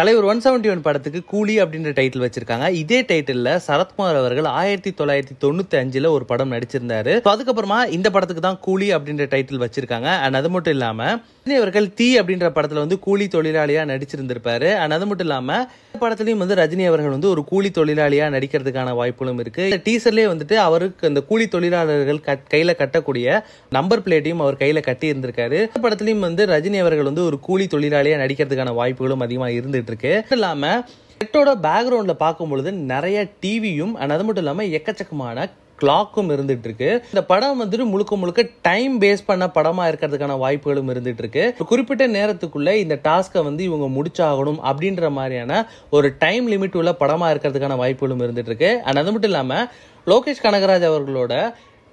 தலைவர் 171 படத்துக்கு கூலி அப்படின்ற டைட்டில் வச்சிருக்காங்க. இதே டைட்டில்ல சரத்குமார் அவர்கள் 1995ல ஒரு படம் நடிச்சிருந்தாரு. அதுக்கப்புறமா இந்த படத்துக்கு தான் கூலி அப்படின்ற டைட்டில் வச்சிருக்காங்க. அண்ட் அது மட்டும் இல்லாம ரஜினி அவர்கள் தீ அப்படின்ற படத்துல வந்து கூலி தொழிலாளியா நடிச்சிருந்திருப்பாரு. அண்ட் அது மட்டும் இல்லாம இந்த படத்துலயும் வந்து ரஜினி அவர்கள் வந்து ஒரு கூலி தொழிலாளியா நடிக்கிறதுக்கான வாய்ப்புகளும் இருக்கு. டீசர்லயே வந்துட்டு அவருக்கு அந்த கூலி தொழிலாளர்கள் கையில கட்டக்கூடிய நம்பர் பிளேட்டையும் அவர் கையில கட்டி இருந்திருக்காரு. இந்த படத்துலயும் வந்து ரஜினி அவர்கள் வந்து ஒரு கூலி தொழிலாளியா நடிக்கிறதுக்கான வாய்ப்புகளும் அதிகமா இருந்துட்டு இருக்கு. இல்லாம செட்டோட பேக்ரவுண்ட்ல பார்க்கும்பொழுது நிறைய டிவியும் அது மட்டும் இல்லாம எக்கச்சக்கமான கிளாக்கும் இருந்துட்டு இருக்கு. இந்த படம் வந்துட்டு முழுக்க முழுக்க டைம் பேஸ் பண்ண படமா இருக்கிறதுக்கான வாய்ப்புகளும் இருந்துட்டு இருக்கு. குறிப்பிட்ட நேரத்துக்குள்ள இந்த டாஸ்கை வந்து இவங்க முடிச்சாகணும் அப்படின்ற மாதிரியான ஒரு டைம் லிமிட் உள்ள படமா இருக்கிறதுக்கான வாய்ப்புகளும் இருந்துட்டு இருக்கு. அது மட்டும் இல்லாம லோகேஷ் கனகராஜ் அவர்களோட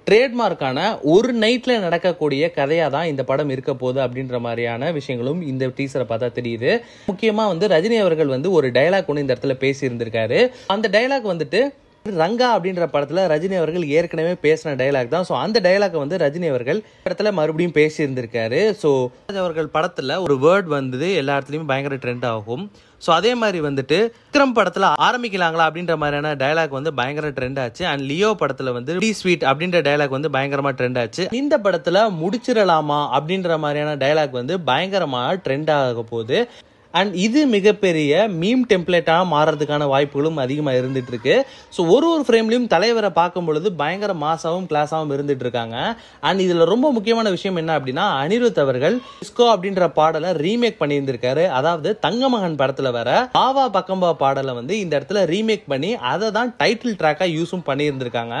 ட்ரேட்மார்க்கான ஒரு நைட்ல நடக்கக்கூடிய கதையா தான் இந்த படம் இருக்க போகுது அப்படின்ற மாதிரியான விஷயங்களும் இந்த டீசரை பார்த்தா தெரியுது. முக்கியமா வந்து ரஜினி அவர்கள் வந்து ஒரு டயலாக் ஒன்று இந்த இடத்துல பேசி இருந்திருக்காரு. அந்த டயலாக் வந்துட்டு ரங்கா அப்படின்ற படத்துல ரஜினி அவர்கள் ஏற்கனவே பேசின டயலாக் தான். அந்த டயலாக் வந்து ரஜினி அவர்கள் படத்துல மறுபடியும் பேசி இருந்திருக்காரு. அவர்கள் படத்துல ஒரு வேர்ட் வந்து எல்லா இடத்துலயும் பயங்கர ட்ரெண்ட் ஆகும். அதே மாதிரி வந்துட்டு விக்ரம் படத்துல ஆரம்பிக்கலாங்களா அப்படின்ற மாதிரியான டயலாக் வந்து பயங்கர ட்ரெண்ட் ஆச்சு. அண்ட் லியோ படத்துல வந்து டி ஸ்வீட் அப்படின்ற டயலாக் வந்து பயங்கரமா ட்ரெண்ட் ஆச்சு. இந்த படத்துல முடிச்சிடலாமா அப்படின்ற மாதிரியான டயலாக் வந்து பயங்கரமா ட்ரெண்ட் ஆக போகுது. அண்ட் இது மிகப்பெரிய மீம் டெம்ப்ளேட்டா மாறதுக்கான வாய்ப்புகளும் அதிகமா இருந்துட்டு இருக்கு. ஒரு ஃப்ரேம்லயும் தலைவரை பார்க்கும் பொழுது பயங்கர மாசாவும் கிளாஸாவும் இருந்துட்டு இருக்காங்க. அண்ட் இதுல ரொம்ப முக்கியமான விஷயம் என்ன அப்படின்னா, அனிருத் அவர்கள் டிஸ்கோ அப்படின்ற பாடலை ரீமேக் பண்ணியிருந்திருக்காரு. அதாவது தங்கமகன் படத்துல வர ஆவா பக்கம்பா பாடலை வந்து இந்த இடத்துல ரீமேக் பண்ணி அதை தான் டைட்டில் ட்ராக்கா யூஸும் பண்ணியிருந்திருக்காங்க.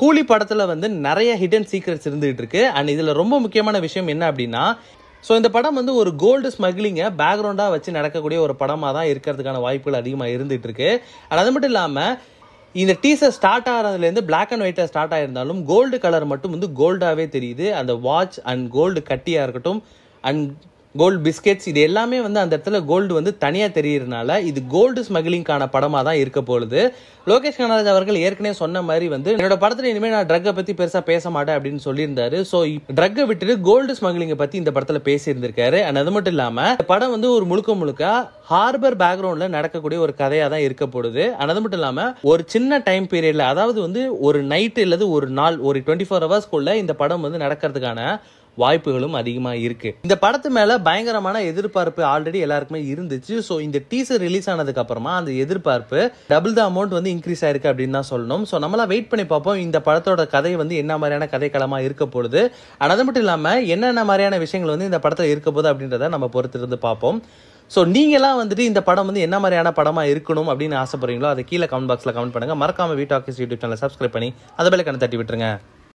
கூலி படத்துல வந்து நிறைய ஹிடன் சீக்ரெட்ஸ் இருந்துட்டு இருக்கு. அண்ட் இதுல ரொம்ப முக்கியமான விஷயம் என்ன அப்படின்னா, இந்த படம் வந்து ஒரு கோல்டு ஸ்மக்லிங்கை பேக்ரவுண்டா வச்சு நடக்கக்கூடிய ஒரு படமா தான் இருக்கிறதுக்கான வாய்ப்புகள் அதிகமா இருந்துட்டு இருக்கு. அது மட்டும் இல்லாம இந்த டீசர் ஸ்டார்ட் ஆகிறதுல இருந்து பிளாக் அண்ட் ஒயிட்டா ஸ்டார்ட் ஆயிருந்தாலும் கோல்டு கலர் மட்டும் வந்து கோல்டாவே தெரியுது. அந்த வாட்ச் அண்ட் கோல்டு கட்டியா இருக்கட்டும் அண்ட் கோல்டு பிஸ்கெட்ஸ் இது எல்லாமே வந்து அந்த இடத்துல கோல்டு வந்து தனியா தெரியறதுனால இது கோல்டு ஸ்மக்லிங்கான படமா தான் இருக்க போகுது. லோகேஷ் கனகராஜ் அவர்கள் ஏற்கனவே சொன்ன மாதிரி வந்து என்னோட படத்துல இனிமேல் நான் ட்ரக்கை பத்தி பெருசா பேச மாட்டேன் அப்படின்னு சொல்லியிருந்தாரு. ட்ரக்கை விட்டுட்டு கோல்டு ஸ்மக்லிங்கை பத்தி இந்த படத்துல பேசியிருந்திருக்காரு. அது மட்டும் இல்லாம படம் வந்து ஒரு முழுக்க ஹார்பர் பேக்ரவுண்ட்ல நடக்கக்கூடிய ஒரு கதையா தான் இருக்க போகுது. அது மட்டும் இல்லாம ஒரு சின்ன டைம் பீரியட்ல, அதாவது வந்து ஒரு நைட் இல்லது ஒரு நாள், ஒரு 24 ஹவர்ஸ்க்குள்ள இந்த படம் வந்து நடக்கிறதுக்கான வாய்ப்புகளும் அதிகமா இருக்கு. இந்த படத்து மேல பயங்கரமான எதிர்பார்ப்பு ஆல்ரெடி எல்லாருக்குமே இருந்துச்சு. இந்த டீசர் ரிலீஸ் ஆனதுக்கு அப்புறமா அந்த எதிர்பார்ப்பு டபுள் த அமௌண்ட் வந்து இன்க்ரீஸ் ஆயிருக்கு அப்படின்னு தான் சொல்லணும். நம்மளா வெயிட் பண்ணி பார்ப்போம் இந்த படத்தோட கதை வந்து என்ன மாதிரியான கதைக்களமா இருக்க போகுது. அது மட்டும் இல்லாம என்னென்ன மாதிரியான விஷயங்கள் வந்து இந்த படத்துல இருக்க போகுது அப்படின்றத நம்ம பொறுத்து இருந்து பார்ப்போம். நீங்களாம் வந்துட்டு இந்த படம் வந்து என்ன மாதிரியான படமா இருக்கணும் அப்படின்னு ஆசைப்படுறீங்களோ அதை கீழே கமெண்ட் பாக்ஸ்ல கமெண்ட் பண்ணுங்க. மறக்காம வி டாக்கீஸ் யூடியூப் சேனலை சப்ஸ்கிரைப் பண்ணி அதை பெல் ஐகானை தட்டி விட்டுருங்க.